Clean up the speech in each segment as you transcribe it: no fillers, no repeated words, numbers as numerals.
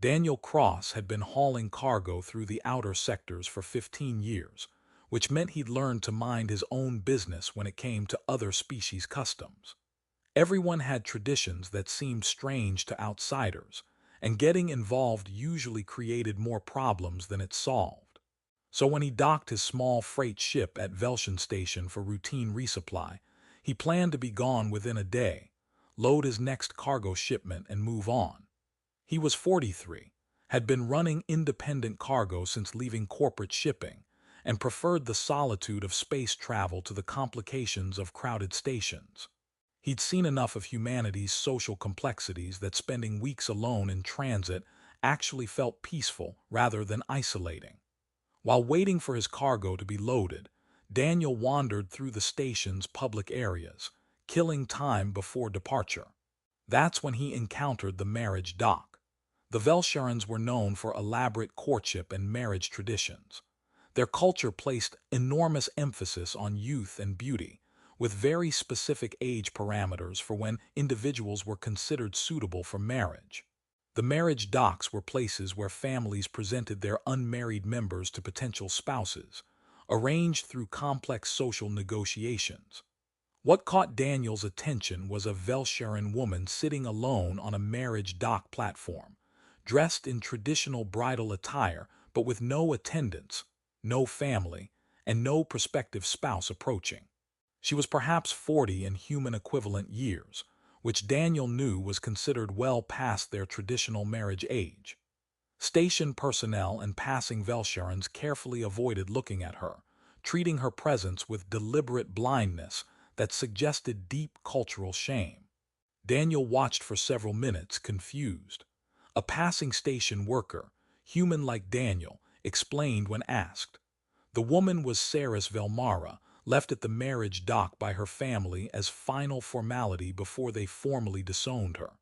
Daniel Cross had been hauling cargo through the outer sectors for 15 years, which meant he'd learned to mind his own business when it came to other species' customs. Everyone had traditions that seemed strange to outsiders, and getting involved usually created more problems than it solved. So when he docked his small freight ship at Velshan Station for routine resupply, he planned to be gone within a day, load his next cargo shipment, and move on. He was 43, had been running independent cargo since leaving corporate shipping, and preferred the solitude of space travel to the complications of crowded stations. He'd seen enough of humanity's social complexities that spending weeks alone in transit actually felt peaceful rather than isolating. While waiting for his cargo to be loaded, Daniel wandered through the station's public areas, killing time before departure. That's when he encountered the marriage dock. The Velsharans were known for elaborate courtship and marriage traditions. Their culture placed enormous emphasis on youth and beauty, with very specific age parameters for when individuals were considered suitable for marriage. The marriage docks were places where families presented their unmarried members to potential spouses, arranged through complex social negotiations. What caught Daniel's attention was a Velsharan woman sitting alone on a marriage dock platform, dressed in traditional bridal attire but with no attendants, no family, and no prospective spouse approaching. She was perhaps 40 in human equivalent years, which Daniel knew was considered well past their traditional marriage age. Station personnel and passing Velsharans carefully avoided looking at her, treating her presence with deliberate blindness that suggested deep cultural shame. Daniel watched for several minutes, confused. A passing station worker, human like Daniel, explained when asked. The woman was Saris Velmara, left at the marriage dock by her family as final formality before they formally disowned her.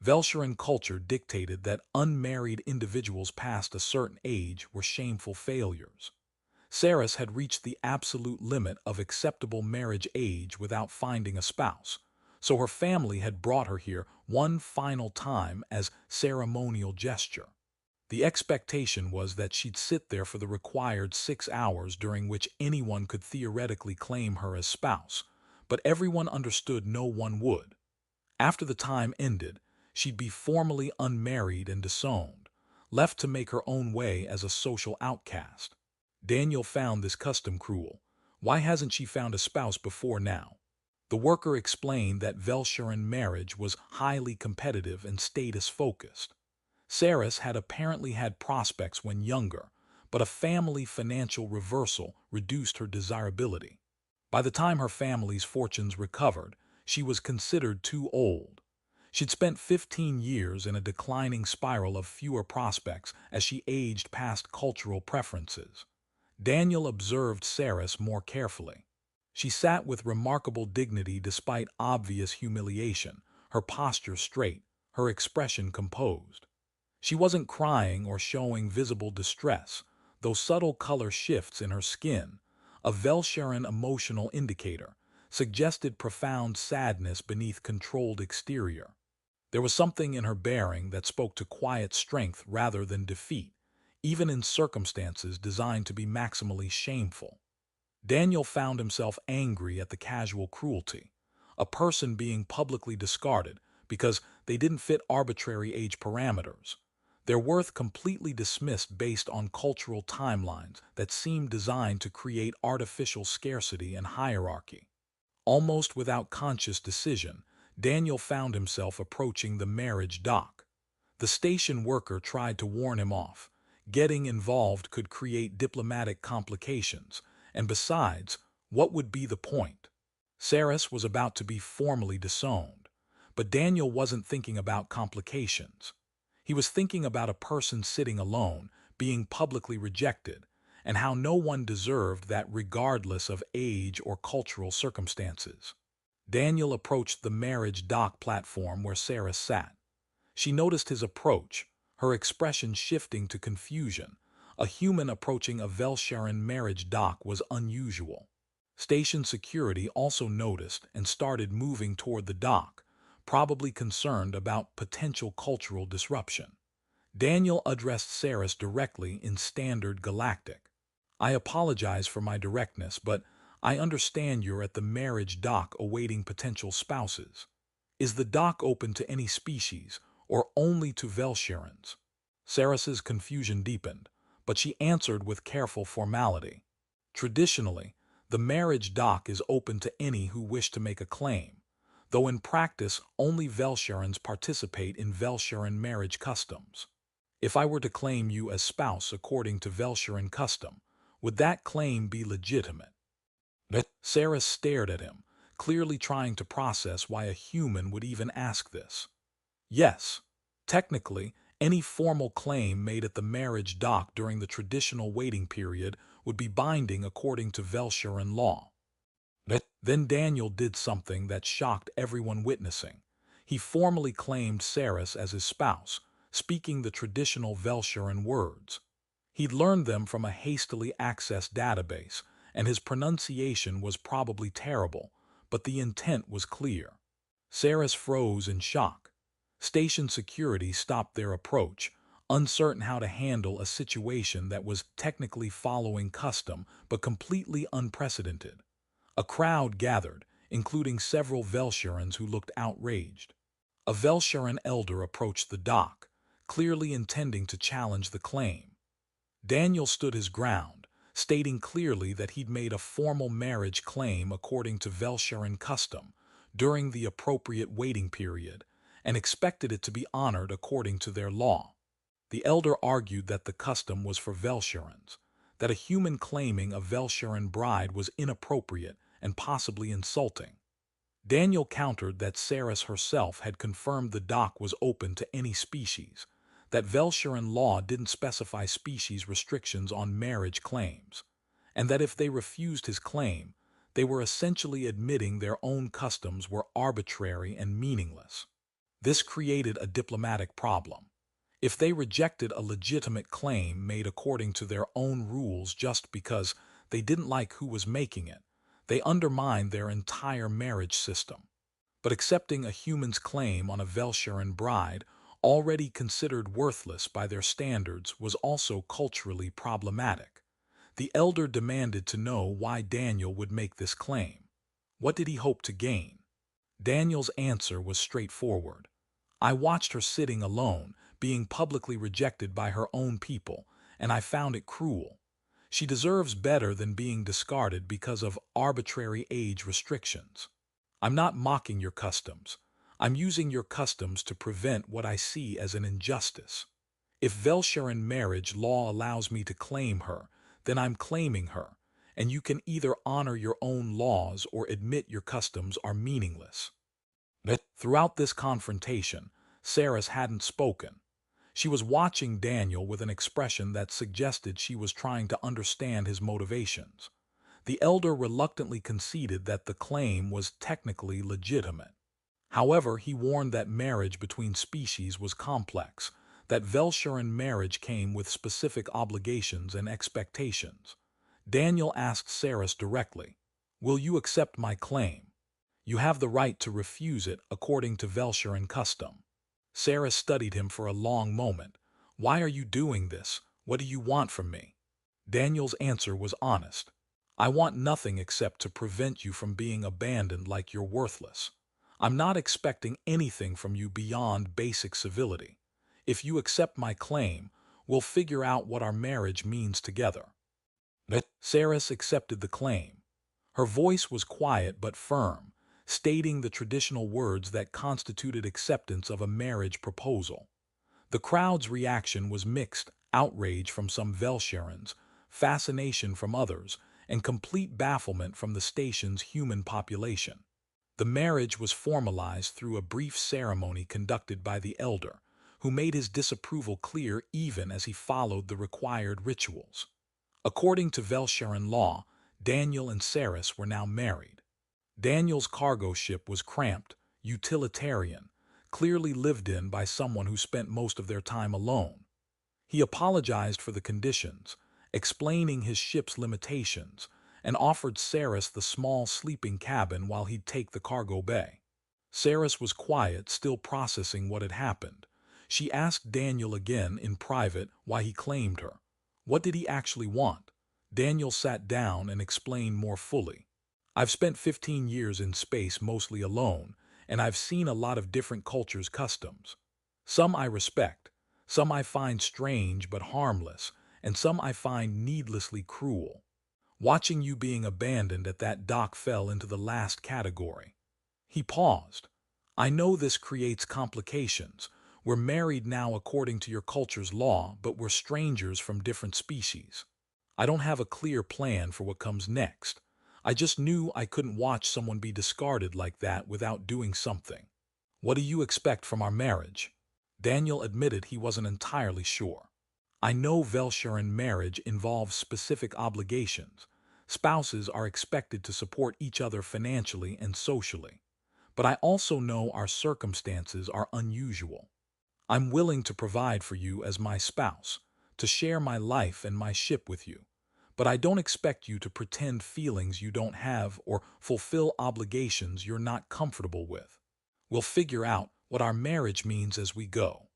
Velsharan culture dictated that unmarried individuals past a certain age were shameful failures. Saris had reached the absolute limit of acceptable marriage age without finding a spouse, so her family had brought her here one final time as ceremonial gesture. The expectation was that she'd sit there for the required 6 hours during which anyone could theoretically claim her as spouse, but everyone understood no one would. After the time ended, she'd be formally unmarried and disowned, left to make her own way as a social outcast. Daniel found this custom cruel. Why hasn't she found a spouse before now? The worker explained that Velsharan marriage was highly competitive and status-focused. Saris had apparently had prospects when younger, but a family financial reversal reduced her desirability. By the time her family's fortunes recovered, she was considered too old. She'd spent 15 years in a declining spiral of fewer prospects as she aged past cultural preferences. Daniel observed Saris more carefully. She sat with remarkable dignity despite obvious humiliation, her posture straight, her expression composed. She wasn't crying or showing visible distress, though subtle color shifts in her skin, a Velsharan emotional indicator, suggested profound sadness beneath controlled exterior. There was something in her bearing that spoke to quiet strength rather than defeat, even in circumstances designed to be maximally shameful. Daniel found himself angry at the casual cruelty, a person being publicly discarded because they didn't fit arbitrary age parameters, their worth completely dismissed based on cultural timelines that seemed designed to create artificial scarcity and hierarchy. Almost without conscious decision, Daniel found himself approaching the marriage dock. The station worker tried to warn him off. Getting involved could create diplomatic complications, and besides, what would be the point? Saris was about to be formally disowned, but Daniel wasn't thinking about complications. He was thinking about a person sitting alone, being publicly rejected, and how no one deserved that regardless of age or cultural circumstances. Daniel approached the marriage dock platform where Sarah sat. She noticed his approach, her expression shifting to confusion. A human approaching a Velsharan marriage dock was unusual. Station security also noticed and started moving toward the dock, probably concerned about potential cultural disruption. Daniel addressed Saris directly in standard galactic. I apologize for my directness, but I understand you're at the marriage dock awaiting potential spouses. Is the dock open to any species, or only to Velshirans? Saris's confusion deepened, but she answered with careful formality. Traditionally, the marriage dock is open to any who wish to make a claim, though in practice only Velshirans participate in Velshiran marriage customs. If I were to claim you as spouse according to Velshiran custom, would that claim be legitimate? Saris stared at him, clearly trying to process why a human would even ask this. Yes, technically, any formal claim made at the marriage dock during the traditional waiting period would be binding according to Velshiran law. Then Daniel did something that shocked everyone witnessing. He formally claimed Saris as his spouse, speaking the traditional Velshiran words. He'd learned them from a hastily accessed database, and his pronunciation was probably terrible, but the intent was clear. Saris froze in shock. Station security stopped their approach, uncertain how to handle a situation that was technically following custom but completely unprecedented. A crowd gathered, including several Velshirans who looked outraged. A Velshiran elder approached the dock, clearly intending to challenge the claim. Daniel stood his ground, stating clearly that he'd made a formal marriage claim according to Velshiran custom during the appropriate waiting period and expected it to be honored according to their law. The elder argued that the custom was for Velshirans, that a human claiming a Velshiran bride was inappropriate and possibly insulting. Daniel countered that Saris herself had confirmed the dock was open to any species, that Velshiran law didn't specify species restrictions on marriage claims, and that if they refused his claim, they were essentially admitting their own customs were arbitrary and meaningless. This created a diplomatic problem. If they rejected a legitimate claim made according to their own rules just because they didn't like who was making it, they undermined their entire marriage system. But accepting a human's claim on a Velshiran bride, already considered worthless by their standards, was also culturally problematic. The elder demanded to know why Daniel would make this claim. What did he hope to gain? Daniel's answer was straightforward. I watched her sitting alone, being publicly rejected by her own people, and I found it cruel. She deserves better than being discarded because of arbitrary age restrictions. I'm not mocking your customs. I'm using your customs to prevent what I see as an injustice. If Velshiran marriage law allows me to claim her, then I'm claiming her, and you can either honor your own laws or admit your customs are meaningless. Throughout this confrontation, Saris hadn't spoken. She was watching Daniel with an expression that suggested she was trying to understand his motivations. The elder reluctantly conceded that the claim was technically legitimate. However, he warned that marriage between species was complex, that Velshiran marriage came with specific obligations and expectations. Daniel asked Saris directly, "Will you accept my claim? You have the right to refuse it according to Velshiran custom." Saris studied him for a long moment. "Why are you doing this? What do you want from me?" Daniel's answer was honest. "I want nothing except to prevent you from being abandoned like you're worthless. I'm not expecting anything from you beyond basic civility. If you accept my claim, we'll figure out what our marriage means together." Saris accepted the claim. Her voice was quiet but firm, stating the traditional words that constituted acceptance of a marriage proposal. The crowd's reaction was mixed: outrage from some Velshirans, fascination from others, and complete bafflement from the station's human population. The marriage was formalized through a brief ceremony conducted by the elder, who made his disapproval clear even as he followed the required rituals. According to Velshiran law, Daniel and Saris were now married. Daniel's cargo ship was cramped, utilitarian, clearly lived in by someone who spent most of their time alone. He apologized for the conditions, explaining his ship's limitations, and offered Saris the small sleeping cabin while he'd take the cargo bay. Saris was quiet, still processing what had happened. She asked Daniel again in private why he claimed her. What did he actually want? Daniel sat down and explained more fully. I've spent 15 years in space mostly alone, and I've seen a lot of different cultures' customs. Some I respect, some I find strange but harmless, and some I find needlessly cruel. Watching you being abandoned at that dock fell into the last category. He paused. I know this creates complications. We're married now according to your culture's law, but we're strangers from different species. I don't have a clear plan for what comes next. I just knew I couldn't watch someone be discarded like that without doing something. What do you expect from our marriage? Daniel admitted he wasn't entirely sure. I know Velsharan marriage involves specific obligations. Spouses are expected to support each other financially and socially. But I also know our circumstances are unusual. I'm willing to provide for you as my spouse, to share my life and my ship with you. But I don't expect you to pretend feelings you don't have or fulfill obligations you're not comfortable with. We'll figure out what our marriage means as we go.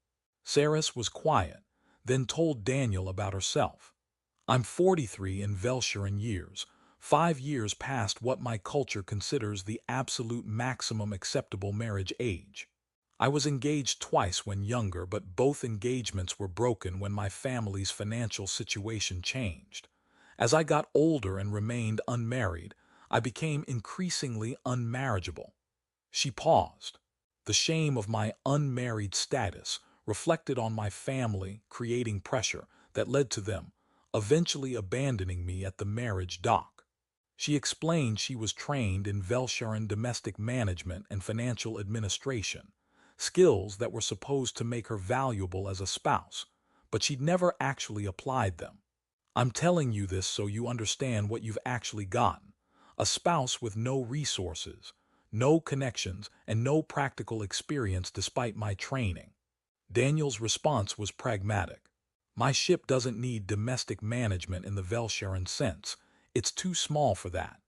Saris was quiet, then told Daniel about herself. I'm 43 in Velsharan years, 5 years past what my culture considers the absolute maximum acceptable marriage age. I was engaged twice when younger, but both engagements were broken when my family's financial situation changed. As I got older and remained unmarried, I became increasingly unmarriageable. She paused. The shame of my unmarried status reflected on my family, creating pressure that led to them eventually abandoning me at the marriage dock. She explained she was trained in Velsharan domestic management and financial administration, skills that were supposed to make her valuable as a spouse, but she'd never actually applied them. I'm telling you this so you understand what you've actually gotten. A spouse with no resources, no connections, and no practical experience despite my training. Daniel's response was pragmatic. My ship doesn't need domestic management in the Velsharan sense. It's too small for that.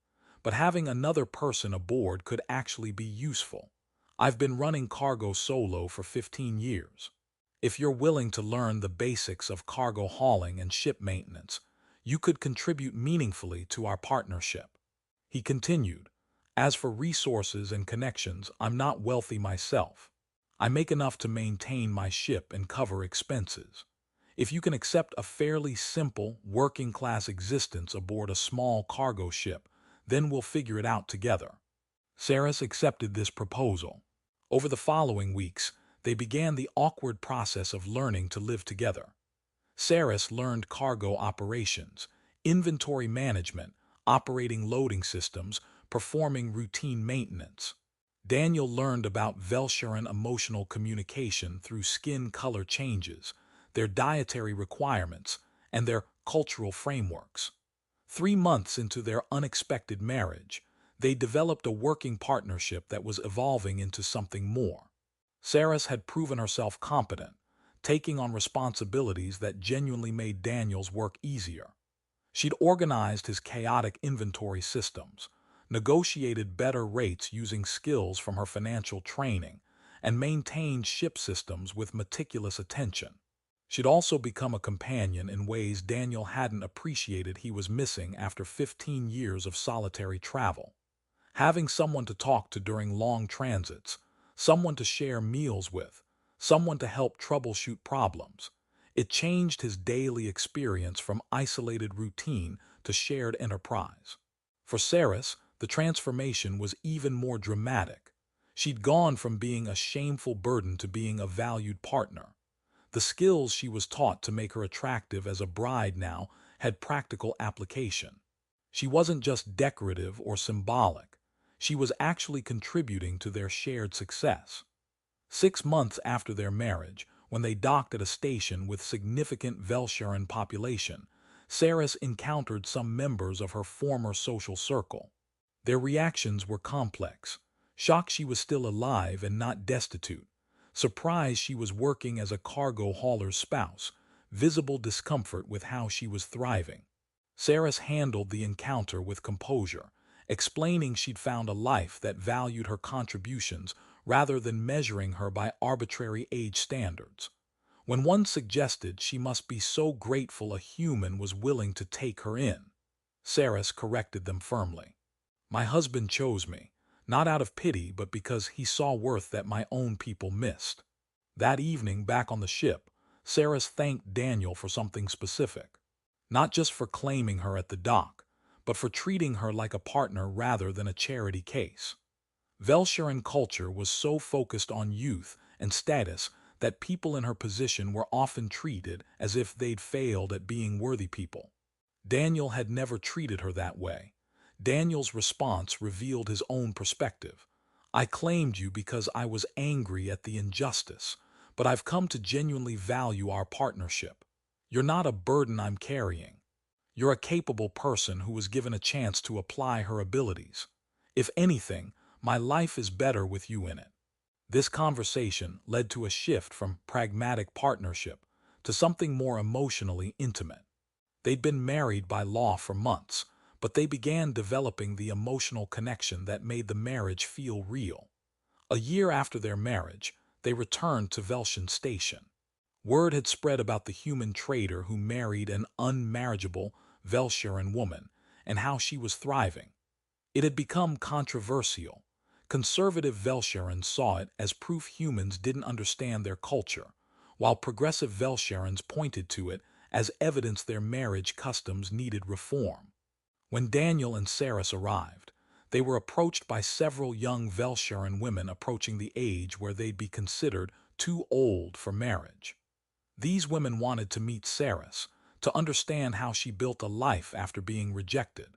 But having another person aboard could actually be useful. I've been running cargo solo for 15 years. If you're willing to learn the basics of cargo hauling and ship maintenance, you could contribute meaningfully to our partnership. He continued, as for resources and connections, I'm not wealthy myself. I make enough to maintain my ship and cover expenses. If you can accept a fairly simple, working-class existence aboard a small cargo ship, then we'll figure it out together. Saris accepted this proposal. Over the following weeks, they began the awkward process of learning to live together. Saris learned cargo operations, inventory management, operating loading systems, performing routine maintenance. Daniel learned about Velsharan emotional communication through skin color changes, their dietary requirements, and their cultural frameworks. 3 months into their unexpected marriage, they developed a working partnership that was evolving into something more. Saris had proven herself competent, taking on responsibilities that genuinely made Daniel's work easier. She'd organized his chaotic inventory systems, negotiated better rates using skills from her financial training, and maintained ship systems with meticulous attention. She'd also become a companion in ways Daniel hadn't appreciated he was missing after 15 years of solitary travel. Having someone to talk to during long transits, someone to share meals with, someone to help troubleshoot problems. It changed his daily experience from isolated routine to shared enterprise. For Saris, the transformation was even more dramatic. She'd gone from being a shameful burden to being a valued partner. The skills she was taught to make her attractive as a bride now had practical application. She wasn't just decorative or symbolic. She was actually contributing to their shared success. 6 months after their marriage, when they docked at a station with significant Velsharan population, Saris encountered some members of her former social circle. Their reactions were complex. Shocked she was still alive and not destitute. Surprised she was working as a cargo hauler's spouse. Visible discomfort with how she was thriving. Saris handled the encounter with composure, explaining she'd found a life that valued her contributions rather than measuring her by arbitrary age standards. When one suggested she must be so grateful a human was willing to take her in, Saris corrected them firmly. My husband chose me, not out of pity but because he saw worth that my own people missed. That evening, back on the ship, Saris thanked Daniel for something specific. Not just for claiming her at the dock, but for treating her like a partner rather than a charity case. Velsharan culture was so focused on youth and status that people in her position were often treated as if they'd failed at being worthy people. Daniel had never treated her that way. Daniel's response revealed his own perspective. I claimed you because I was angry at the injustice, but I've come to genuinely value our partnership. You're not a burden I'm carrying. You're a capable person who was given a chance to apply her abilities. If anything, my life is better with you in it. This conversation led to a shift from pragmatic partnership to something more emotionally intimate. They'd been married by law for months, but they began developing the emotional connection that made the marriage feel real. A year after their marriage, they returned to Velshan Station. Word had spread about the human trader who married an unmarriageable Velsharan woman and how she was thriving. It had become controversial. Conservative Velsharans saw it as proof humans didn't understand their culture, while progressive Velsharans pointed to it as evidence their marriage customs needed reform. When Daniel and Saris arrived, they were approached by several young Velsharan women approaching the age where they'd be considered too old for marriage. These women wanted to meet Saris, to understand how she built a life after being rejected.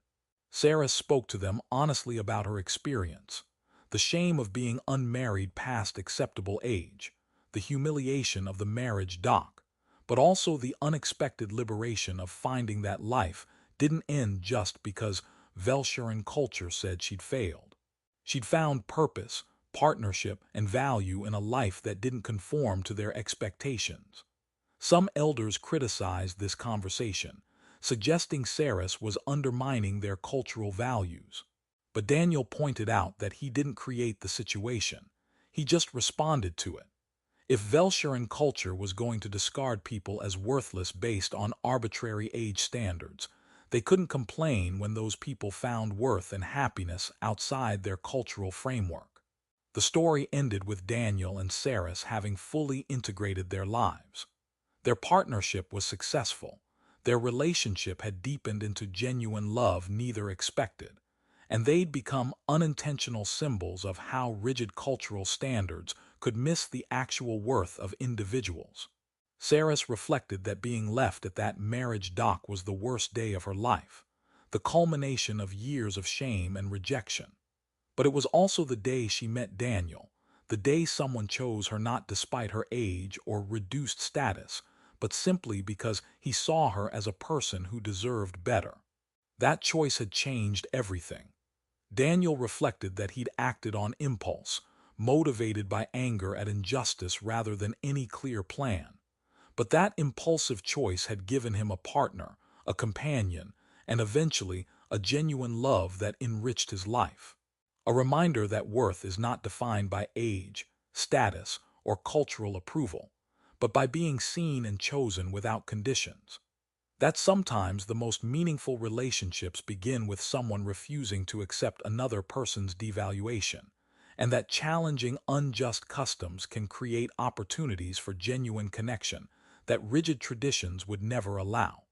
Saris spoke to them honestly about her experience, the shame of being unmarried past acceptable age, the humiliation of the marriage dock, but also the unexpected liberation of finding that life didn't end just because Velsharan culture said she'd failed. She'd found purpose, partnership, and value in a life that didn't conform to their expectations. Some elders criticized this conversation, suggesting Saris was undermining their cultural values. But Daniel pointed out that he didn't create the situation, he just responded to it. If Velsharan culture was going to discard people as worthless based on arbitrary age standards, they couldn't complain when those people found worth and happiness outside their cultural framework. The story ended with Daniel and Saris having fully integrated their lives. Their partnership was successful. Their relationship had deepened into genuine love neither expected, and they'd become unintentional symbols of how rigid cultural standards could miss the actual worth of individuals. Saris reflected that being left at that marriage dock was the worst day of her life, the culmination of years of shame and rejection. But it was also the day she met Daniel, the day someone chose her not despite her age or reduced status, but simply because he saw her as a person who deserved better. That choice had changed everything. Daniel reflected that he'd acted on impulse, motivated by anger at injustice rather than any clear plan. But that impulsive choice had given him a partner, a companion, and eventually a genuine love that enriched his life. A reminder that worth is not defined by age, status, or cultural approval, but by being seen and chosen without conditions. That sometimes the most meaningful relationships begin with someone refusing to accept another person's devaluation, and that challenging unjust customs can create opportunities for genuine connection that rigid traditions would never allow.